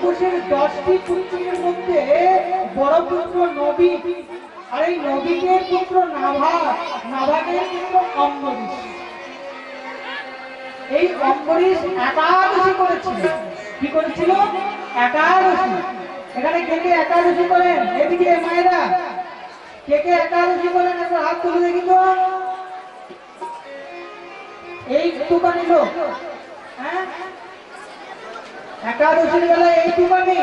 ঘোষের 10টি পুত্রের মধ্যে বড় পুত্র নবী, আর এই নবীকের পুত্র নাভা, নাভাকের পুত্র অম্বরীশ। এই অম্বরীশ একাদশী করেছিল। কি করেছিল? একাদশী। এখানে কে কে একাদশী করেন? এদিকে মায়েরা কে কে একাদশী করেন একটু হাত তুলে দেখি তো। এইটুকানি লোক, হ্যাঁ, একাদশীর বেলায় এইটুকানি।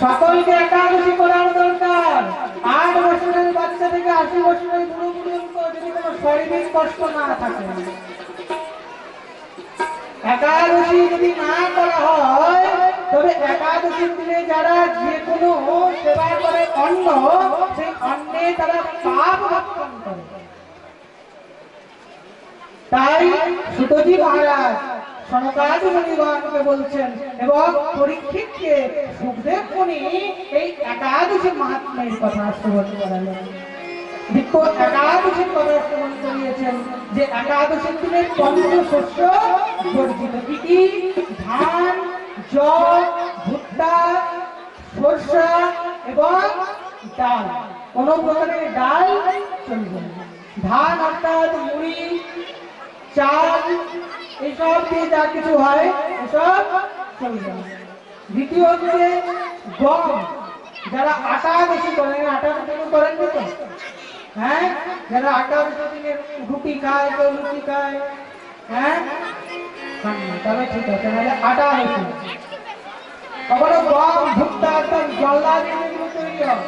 সকলকে একাদশী করার দরকার। 8 বছরের বাচ্চা থেকে 80 বছরের বুড়ো পর্যন্ত যদি কোনো শারীরিক কষ্ট না থাকে, একাদশী যদি না করা হয়, তবে একাদশীর দিনে যারা যে কোনো সেবা করে অন্ন, সেই অন্নে তারা পাপ ভক্ষণ করে। তাই সুতজি মহারাজ সনকাদি মুনিগণকে বলছেন এবং পরীক্ষিতকে সুখদেব মুনি এই একাদশীর মাহাত্ম্যের কথা শ্রবণ করালেন। একাদশীর কথা শ্রবণ করিয়েছেন যে একাদশীর দিনে পঞ্চশস্য বর্জিত। কি কি? ধান, জব, ভুট্টা, সরষা এবং ডাল। কোন প্রকারের ডাল চলবে না। ধান অর্থাৎ মুড়ি, চাল, এইসব দিয়ে যা কিছু হয় এসব চলবে না। দ্বিতীয় হচ্ছে গম। যারা আটা বেশি করেন, আটা বেশি করেন তো, হ্যাঁ, যারা আটা বেশি রুটি খায়, কেউ লুচি খায়, হ্যাঁ, তবে ঠিক আছে, নাহলে আটা বেশি। কখনো গম, ভুট্টা, জল্লা দিয়ে তৈরি হয়,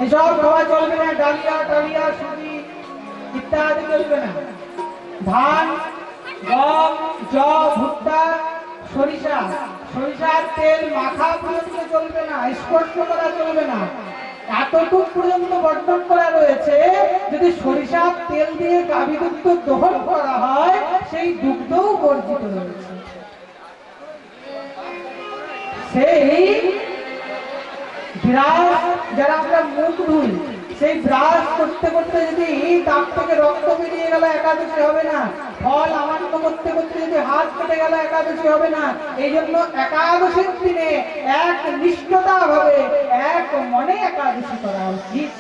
এসব খাওয়া চলবে না। ডালিয়া টালিয়া সুজি ইত্যাদি চলবে না। ধান, গম, জব, ভুট্টা, সরিষা, সরিষার তেল মাখা পর্যন্ত চলবে না, স্পর্শ করা চলবে না। এতটুক পর্যন্ত বর্ণন করা রয়েছে, যদি সরিষার তেল দিয়ে গাভী দুগ্ধ দহন করা হয়, সেই দুগ্ধও বর্জিত রয়েছে। সেই ব্রাশ, যারা আমরা মুখ ধুই, সেই ব্রাশ করতে করতে যদি দাঁত থেকে রক্ত বেরিয়ে গেল, একাদশী হবে না। ফল আমান্ত করতে করতে যদি হাত কেটে গেল, একাদশী হবে না। এই জন্য একাদশীর দিনে এক নিষ্ঠতা ভাবে, এক মনে একাদশী করা উচিত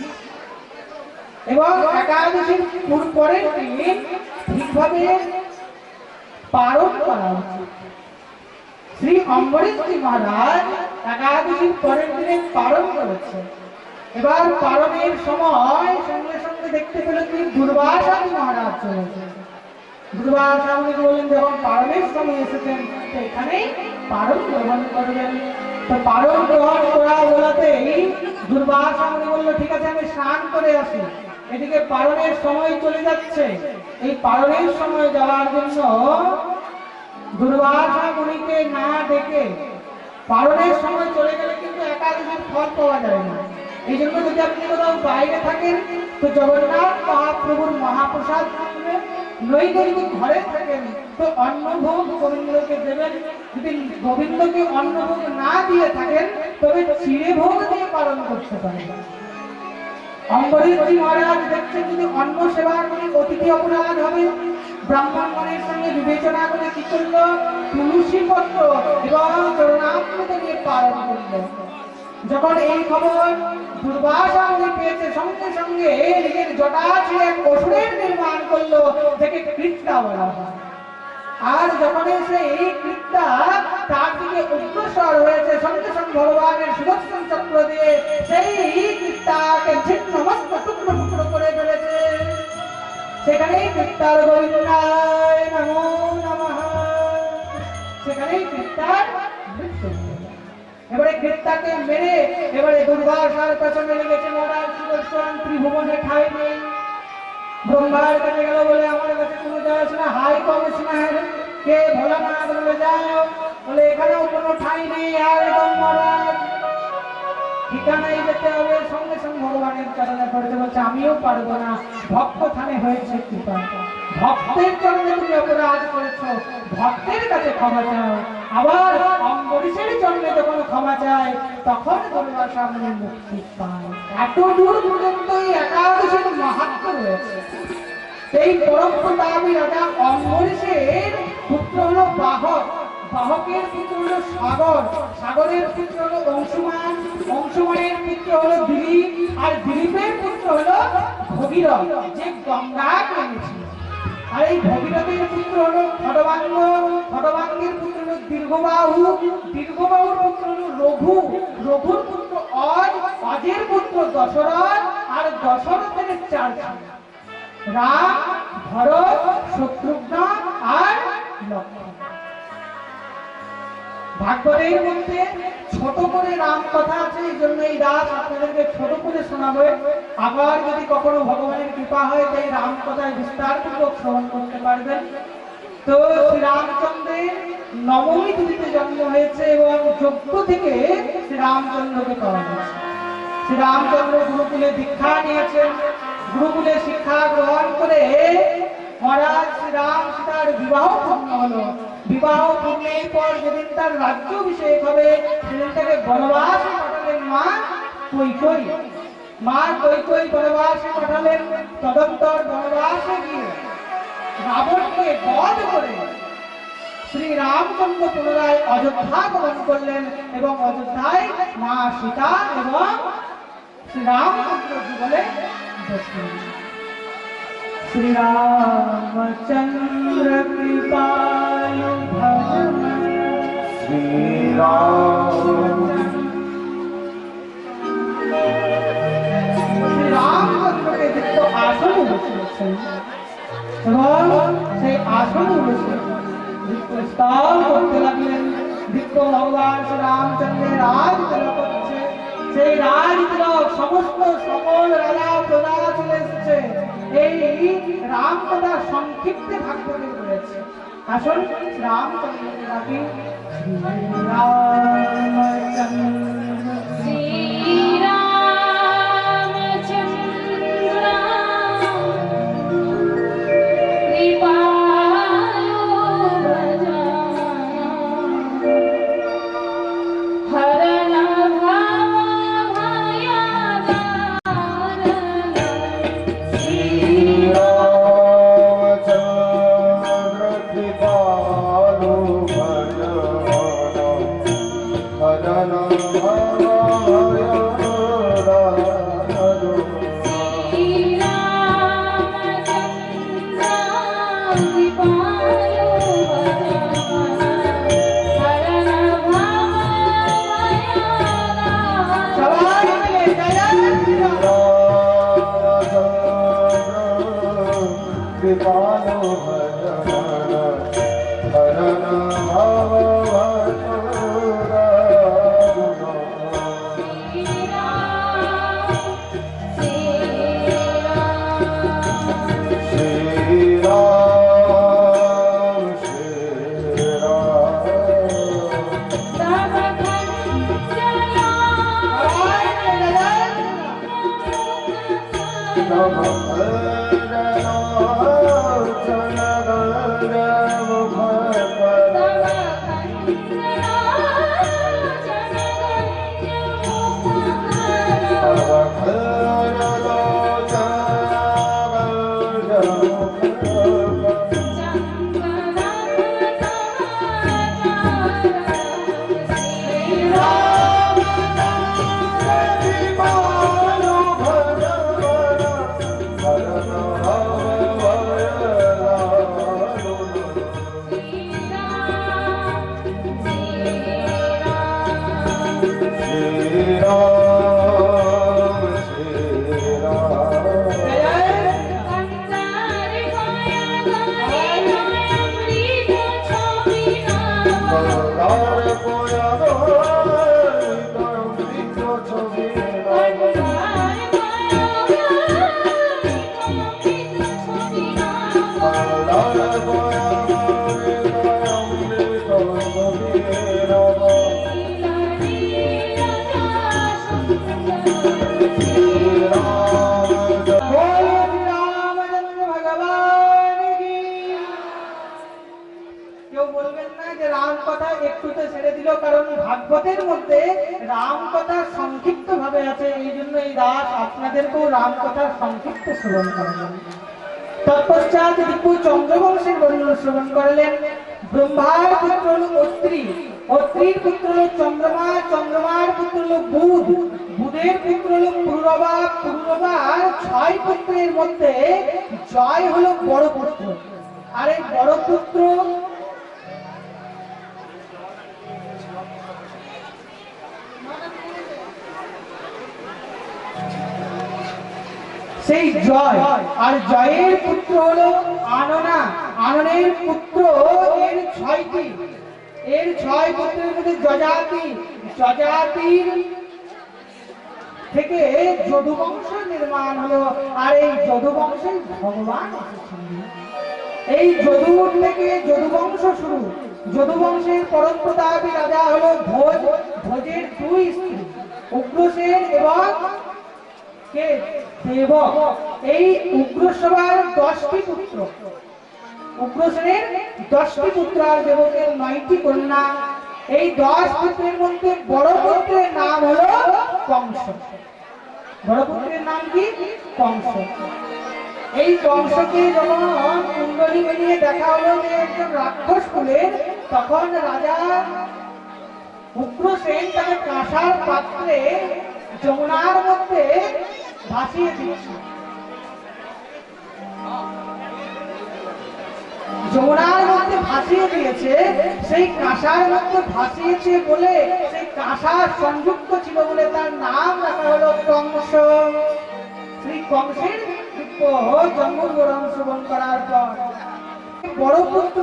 এবং একাদশীর পরের দিন ঠিকভাবে পালন করা উচিত। শ্রী অম্বরীশজি মহারাজ একাদশীর পরের দিনে পালন করেছে। এবার পালনের সময় সঙ্গে সঙ্গে দেখতে পেল কি দুর্বাসাজি মহারাজ চলেছে। দুর্বাসা মুনি বললেন, যখন পালনের সময় এসেছেন এখানেই পালন গ্রহণ করবেন। তো পালন গ্রহণ করা বলাতেই দুর্বাসা মুনি বলল, ঠিক আছে, আমি স্নান করে আসি। এদিকে পালনের সময় চলে যাচ্ছে। এই পালনের সময় যাওয়ার জন্য দুর্বাসা মুনিকে না ডেকে পালনের সময় চলে গেলে কিন্তু একাদশীর ফল পাওয়া যায় না। এই জন্য যদি আপনি কোথাও বাইরে থাকেন, তো জগন্নাথ মহাপ্রভুর মহাপ্রসাদ নইলে যদি ঘরে থাকেন, তো অন্নভোগ গোবিন্দকে দেবেন। যদি গোবিন্দকে অন্নভোগ না দিয়ে থাকেন, তবে চিড়ে ভোগ দিয়ে পালন করতে পারেন। অম্বরীশজি মহারাজ দেখছেন, যদি অন্ন সেবা করে অতিথি অপরাধ হবে। ব্রাহ্মণগণের সঙ্গে বিবেচনা করে কি করলো? তুলসী পত্র এবং চরণামৃত নিয়ে পালন করলো। যখন এই খবর দুর্বাসা মুনি পেয়েছে, সঙ্গে সঙ্গে নিজের জটা ছিঁড়ে এক অসুরের নির্মাণ করলো, যাকে কৃত্যা বলা হয়। আর যখন সেই কৃত্যা তার দিকে অগ্রসর হয়েছে, সঙ্গে সঙ্গে ভগবানের সুদর্শন চক্র দিয়ে সেই কৃত্যাকে ছিন্নমস্ত টুকরো টুকরো করে ফেলেছে। সেখানেই কৃত্যার গোবিন্দায় নমো নমঃ, সেখানেই কৃত্যার মৃত্যু। এবারে কৃত্যাকে মেরে এবারে দুর্বাসার পেছনে লেগেছে মহারাজ সুদর্শন। ত্রিভুবনে ঠাই নেই। ব্রহ্মার কাছে গেল, বলে আমার কাছে কোনো যায় আসে না, হাই কমিশনার কে ভোলানাথ বলে যাও, বলে এখানেও কোনো ঠাই নেই। আর এবং মহারাজ ঠিকানায় যেতে হবে। সঙ্গে সঙ্গে ভগবানের চরণে পড়তে বলছে, আমিও পারবো না, ভক্ত থানে হয়েছে কৃপা। ভক্তের চরণে তুমি অপরাধ করেছ, ভক্তের কাছে ক্ষমা চাও। আবার অম্বরীশের চরণে যখন ক্ষমা চায়, তখন দুর্বাসা মুনি মুক্তি পায়। এত দূর পর্যন্ত এই একাদশীর মাহাত্ম্য রয়েছে। এই পরম প্রতাপী রাজা অম্বরীশের পুত্র হলো বাহক, বাহকের পুত্র হলো সাগর, সাগরের পুত্র হলো অংশুমান, অংশুমানের পুত্র হলো দিলীপ, আর দিলীপের পুত্র হলো ভগীরথ, যে গঙ্গার নেমেছিল। আর এই ভগীরথের পুত্র হলো খড়বাঙ্গ, খড়বাঙ্গের পুত্র হলো দীর্ঘবাহু, দীর্ঘবাহুর পুত্র হলো রঘু, রঘুর পুত্র অজ, অজের পুত্র দশরথ, আর দশরথের চার ছেলে রাম, ভরত, শত্রুঘ্ন আর লক্ষ্মণ। ভাগবতের মধ্যে ছোট করে রাম কথা আছে, এই জন্য এই দাস আপনাদেরকে ছোট করে শোনাবে। আবার যদি কখনো ভগবানের কৃপা হয় তাই রাম কথায় বিস্তারপূর্বক শ্রবণ করতে পারবেন। তো শ্রী রামচন্দ্রের নবমী তিথিতে জন্ম হয়েছে এবং যজ্ঞ থেকে শ্রী রামচন্দ্রকে পাওয়া গেছে। শ্রী রামচন্দ্র গুরুকুলে দীক্ষা নিয়েছেন, গুরুকুলে শিক্ষা গ্রহণ করে মহারাজ শ্রীরাম সীতার বিবাহ পূর্ণ হলো। বিবাহ পূর্ণের পর যেদিন তার রাজ্যাভিষেক হবে সেদিন তাকে বনবাসে পাঠালেন মা কৈকেয়ী। মা কৈকেয়ী বনবাসে পাঠালেন। তদন্তর বনবাসে গিয়ে রাবণকে বধ করে শ্রী রামচন্দ্র পুনরায় অযোধ্যা গমন করলেন এবং অযোধ্যায় মা সীতা এবং শ্রী রামচন্দ্র যুগলে বসলেন। श्री रामचंद्र कृपालु श्री रामचंद्र के दिक्को आसन बসেছেন এবং সেই আসনে বসে স্তব করতে লাগলেন। দিক্কো ভগবান শ্রী রামচন্দ্রের রাজ তিলক হচ্ছে, সেই রাজ তিলক সমস্ত সকল রাজা প্রজা চলে এসেছে। এই রাম কথা সংক্ষিপ্তে ভাগবতে রয়েছে। আসুন রামচন্দ্রকে ডাকি। ভাগবতের মধ্যে রাম কথা সংক্ষিপ্ত ভাবে আছে, এই জন্য এই দাস আপনাদেরকেও রাম কথা সংক্ষিপ্ত শ্রবণ করাবেন। তৎপশ্চাৎ দিব্য চন্দ্রবংশের বর্ণনা শ্রবণ করলেন। ব্রহ্মার পুত্র হল অত্রি, অত্রির পুত্র হল চন্দ্রমা, চন্দ্রমার পুত্র হল বুধ, বুধের পুত্র হল পুরুরবা, পুরুরবার 6 পুত্রের মধ্যে জয় হলো বড় পুত্র। আর এই বড় পুত্র সেই জয়, আর জয়ের পুত্র হলো আননা, আননের পুত্র এর 6টি, এর 6 পুত্রের মধ্যে যজাতি, যজাতির থেকে যদুবংশ নির্মাণ হলো। আর এই যদুবংশে ভগবান এসেছেন। এই যদুর থেকে যদুবংশ শুরু। যদুবংশের পরম প্রতাপী রাজা হলো ভোজ, ভোজের 2 স্ত্রী উগ্রসেন এবং কে দেবক। এই উগ্রসভার 10টি পুত্র, উগ্রসেনের 10টি পুত্র আর দেবকের 9টি কন্যা। এই 10 পুত্রের মধ্যে বড় পুত্রের নাম হলো কংস। বড় পুত্রের নাম কি? কংস। এই কংসকে যখন কুণ্ডলী মিলিয়ে দেখা হলো যে একজন রাক্ষস কুলের, তখন রাজা উগ্রসেন তাকে কাঁসার পাত্রে যমুনার মধ্যে ভাসিয়ে দিয়েছে। যমুনার মধ্যে ভাসিয়ে দিয়েছে। সেই কাঁসার মধ্যে ভাসিয়েছে বলে সেই কাঁসার সংযুক্ত ছিল বলে তার নাম রাখা হলো কংস। শ্রী কংসের জন্মগ্রহণ শ্রবণ করার পর বড় পুত্র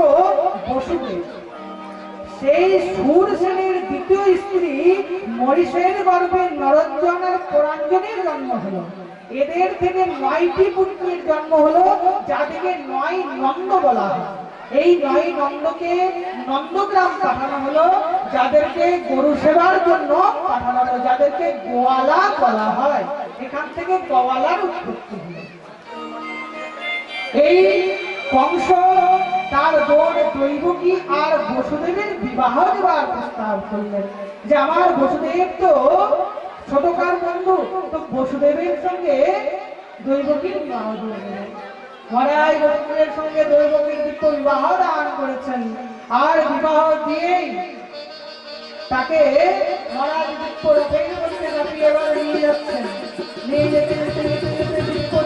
বসুদেব, সেই সুরসেনের 2য় স্ত্রী মরিষের গর্ভে নরঞ্জন আর পুরাঞ্জনের জন্ম হলো। এদের থেকে 9টি পুত্রের জন্ম হলো, যাদেরকে 9 নন্দ বলা হয়। এই 9 নন্দকে নন্দগ্রাম পাঠানো হলো, যাদেরকে গরু সেবার জন্য পাঠানো হলো, যাদেরকে গোয়ালা বলা হয়। এখান থেকে গোয়ালার উৎপত্তি হলো। এই কংস তার বোন দৈবকী আর বসুদেবের বিবাহ দেওয়ার প্রস্তাব করলেন যে আমার বসুদেব তো ছোটকার বন্ধু, তো বসুদেবের সঙ্গে দৈবকীর বিবাহ দিয়ে দেবেন। মহারাজ বসুদেবের সঙ্গে দৈবকীর বিবাহ দান করেছেন। আর বিবাহ দিয়েই তাকে মহারাজ নিয়ে যাচ্ছেন। নিয়ে যেতে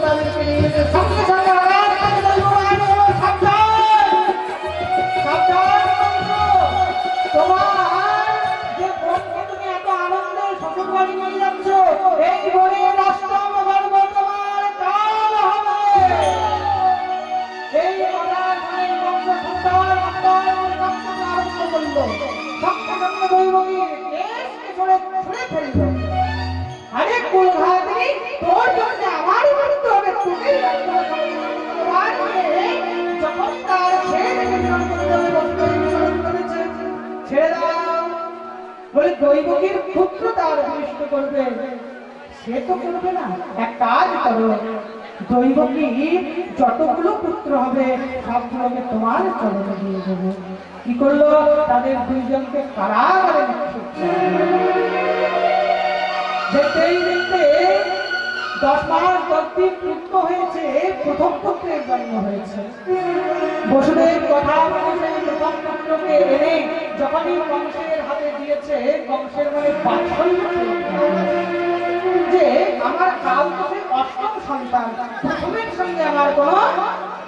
তাদেরকে নিয়ে যেতে সঙ্গে সঙ্গে তোমার যে বোনকে তুমি এত আনন্দে শ্বশুর বাড়ি নিয়ে যাচ্ছ, এই বোনের অষ্টম গর্ভ তোমার কাল হবে। এই কথার শুনে কংস সুন্দর আরম্ভ করল। সঙ্গে সঙ্গে দৈবকীর কেশকে ছুঁড়ে ফেলল। আরে কুলঘাতিনী, তোর জন্য আমারই মৃত্যু হবে, তুমি যখন তার ছেড়ে দাও বলে দৈবকীর পুত্র তার অভিষ্ট করবে। সে তো করবে না, এক কাজ করো, দৈবকী যতগুলো পুত্র হবে সবগুলোকে তোমার চরণে দিয়ে দেবো। কি করলো? তাদের 2জনকে কারাগারে দেখতেই দেখতে 10 মাস 10 দিন পূর্ণ হয়েছে, প্রথম পুত্রের জন্ম হয়েছে। বসুদেব কথা বলে প্রথম পুত্রকে এনে যখনই কংসের হাতে দিয়েছে, কংসের মনে বাৎসল্য যে আমার কাল থেকে 8ম সন্তান, প্রথমের সঙ্গে আমার কোনো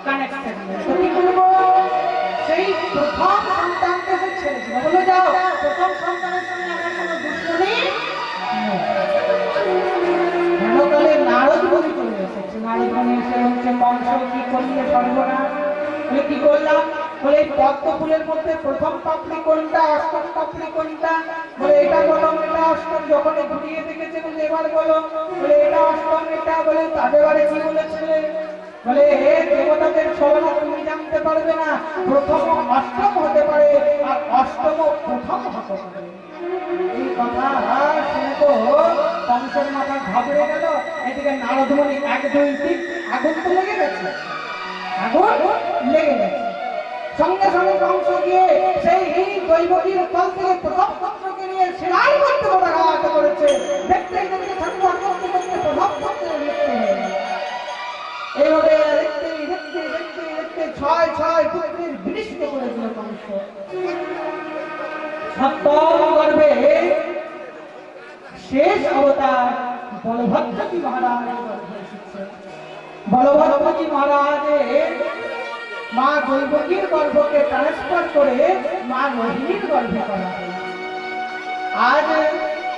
কানেকশন নেই। কি করবো? সেই প্রথম সন্তানকে সে ছেড়েছিল, বলে যাও প্রথম সন্তানের সঙ্গে আমার কোনো দুশ্মনী হেনকালে নারদ বলি চলে এসেছে। নারদ বলি এসে হচ্ছে কংস কি করলে সর্বনাশ। বলে কি করলাম? বলে এই পদ্ম ফুলের মধ্যে প্রথম পাপড়ি কোনটা, অষ্টম পাপড়ি কোনটা? বলে এটা প্রথম, এটা অষ্টম। যখন ঘুরিয়ে দেখেছে বলে এবার বলো। বলে এটা অষ্টম, এটা। বলে তাদের বারে কি বলেছিলে? বলে হে দেবতাদের ছলনা তুমি জানতে পারবে না, প্রথম অষ্টম হতে পারে আর অষ্টম প্রথম হতে পারে। এই কথা শুনে তো কংসের মাথা ঘাবড়ে গেল। এদিকে নারদমণি 1 2 3 আগুন তো লেগে গেছে, আগুন লেগে গেছে। সঙ্গে সঙ্গে কংস গিয়ে সেই দৈবকীর তল থেকে প্রথম পুত্রকে নিয়ে সেলাই করতে ঘাত করেছে। দেখতেই দেখতে ঠাকুর করতে করতে প্রথম পুত্রের মৃত্যু হয়ে গেল। এইভাবে দেখতেই দেখতে ছয় ছয় পুত্রের বিনিষ্ট করেছিল কংস। সপ্তম গর্ভে শেষ অবতার বলভদ্রজি মহারাজ গর্ভে এসেছে। বলভদ্রজি মহারাজের মা দৈবকীর গর্ভকে ট্রান্সফার করে মা রোহিণীর গর্ভে করা হয়। আজ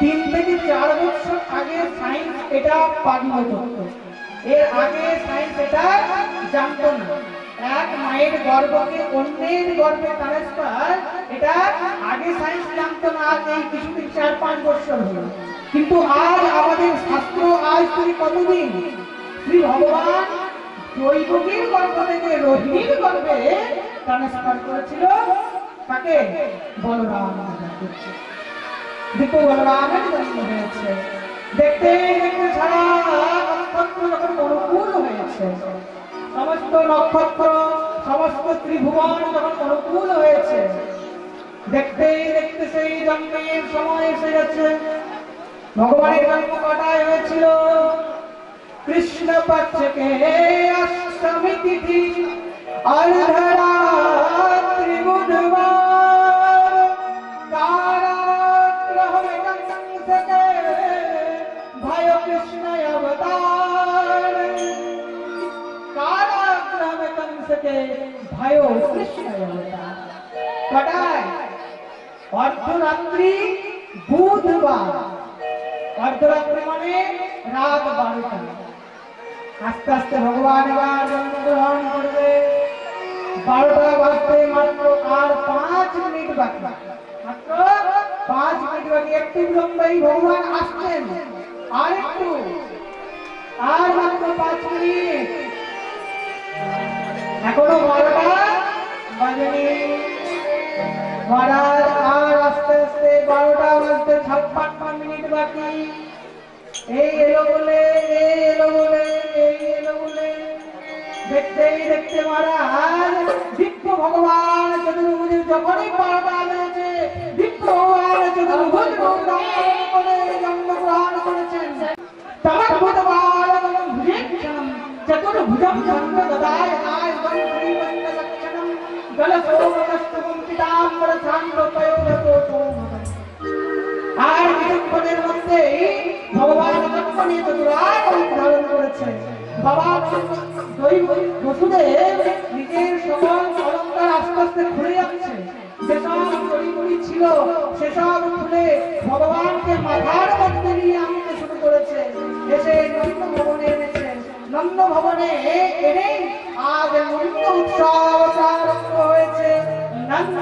3 থেকে 4 বছর আগে সায়েন্স এটা পাগল করত। এর আগে সায়েন্স এটা জানতো না। এক মায়ের গর্ভকে অন্যের গর্ভে ট্রান্সফার, এটা আগে সায়েন্স জানতো না। আজ এই কিছুদিন 4-5 বছর হলো, কিন্তু আজ আমাদের শাস্ত্র আজ থেকে কতদিন শ্রী ভগবান দৈবকীর গর্ভ থেকে রোহিণীর গর্ভে ট্রান্সফার করেছিল। তাকে বলরাম বলরামের জন্ম হয়েছে। দেখতে দেখতে সারা নক্ষত্র যখন অনুকূল হয়েছে, সমস্ত নক্ষত্র সমস্ত ত্রিভুবন যখন অনুকূল হয়েছে, দেখতে দেখতে সেই জন্মের সময় এসে গেছে। ভগবানের জন্ম কটায় হয়েছিল? কৃষ্ণ পক্ষকে অষ্টমী তিথি অর্ধরাত্রি বুধবার, কারাগ্রহে কংসকে ভয় কৃষ্ণ অবতার। কারাগ্রহে কংসকে ভয় কৃষ্ণ অবতার। কটায়? অর্ধরাত্রি বুধবার। অর্ধরাত্রি মানে রাত 12টা। আস্তে আস্তে ভগবান এবার জন্মগ্রহণ করবে। 12টা বাজতে মাত্র আর 5 মিনিট বাকি। মাত্র 5 মিনিট বাকি। একটু বিলম্বেই ভগবান আসছেন। আর একটু, আর মাত্র 5 মিনিট। এখনো 12টা বাজেনি। মহারাজ আর আস্তে আস্তে 12টা বাজতে 56 মিনিট বাকি। এই এলো বলে, এই এলো বলে, এই এলো বলে দেখতেই দেখতে মহারাজ দিব্য ভগবান চতুর্ভুজের যখনই 12টা বেজেছে, দিব্য ভগবান চতুর্ভুজ করে জন্মগ্রহণ করেছেন। তমদ্ভুত বালকম ভুজেক্ষণম চতুর্ভুজম চন্দ্র দদায় দায় বন্ধুবন্ধ লক্ষণম জলসোমস্তবম পিতাম্বর ছান্দ্রপয়োগতো। আর কিছুক্ষণের মধ্যেই ভগবান জন্ম নিয়ে চতুরাঙ্গ ধারণ করেছে। বাবা বসুদেব নিজের সকল অলঙ্কার আস্তে আস্তে খুলে যাচ্ছে। যেসব তড়িঘড়ি ছিল সেসব খুলে ভগবানকে মাথার মধ্যে নিয়ে আনতে শুরু করেছে। এসে নন্দ ভবনে এনেছে। নন্দ ভবনে এনে আজ নন্দ উৎসব আরম্ভ হয়েছে। নন্দ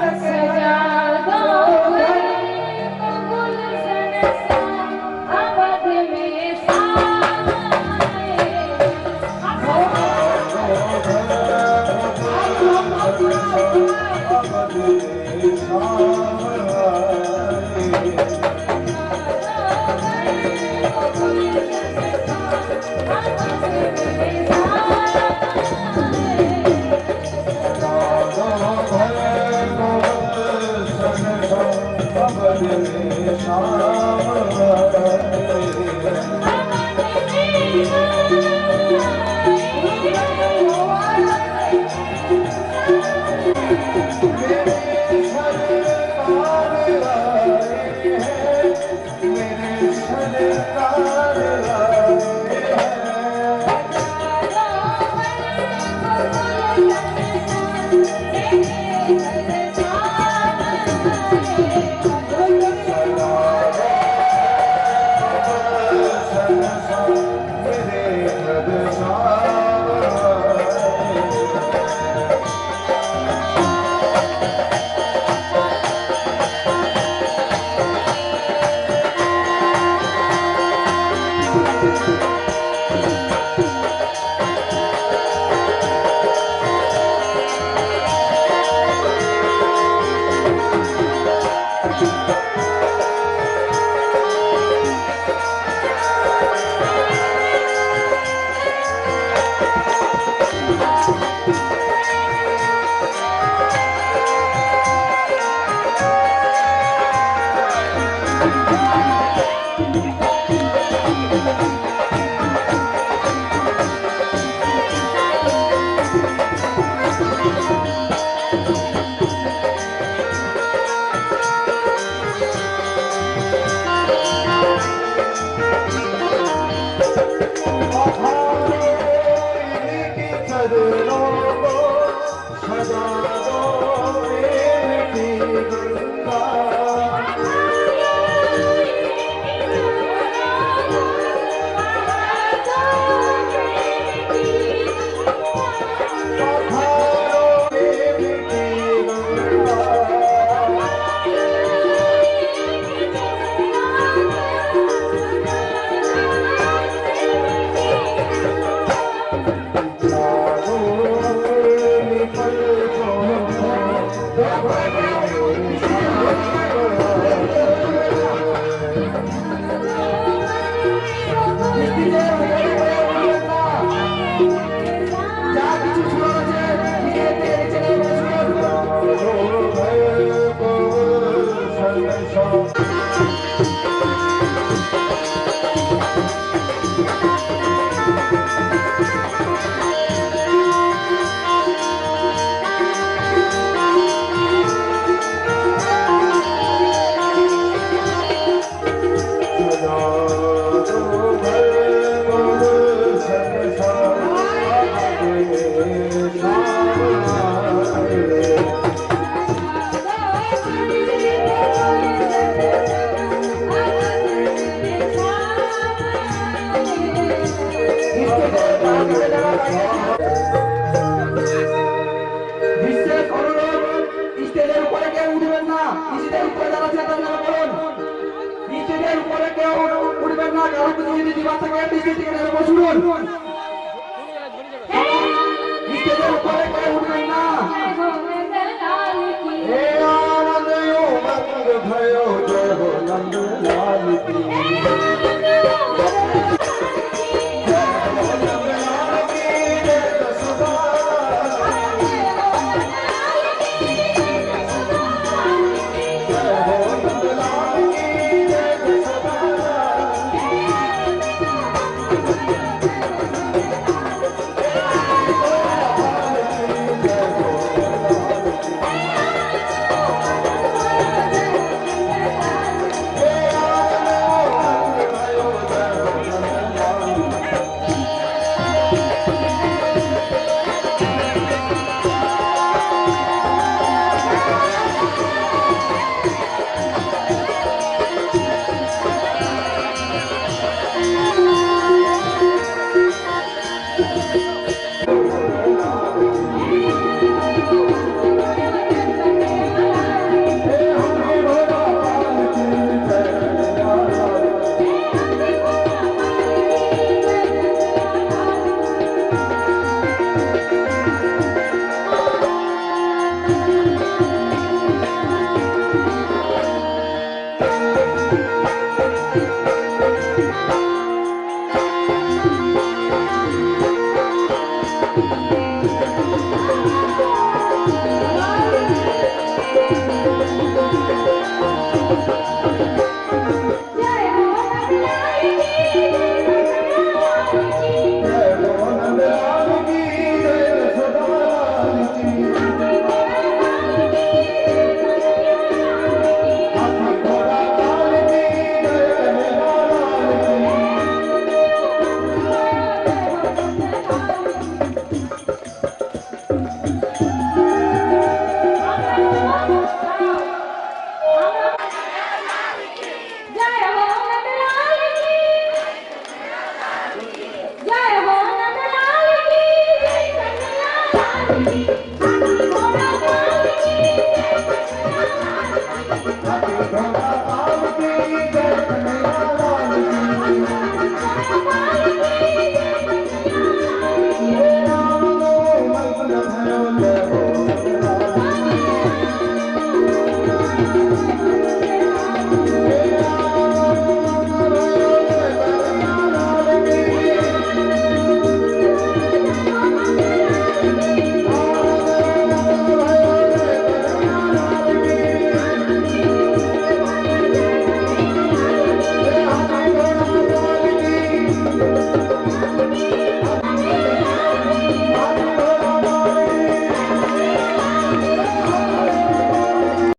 भयो जय हो नंद लाल की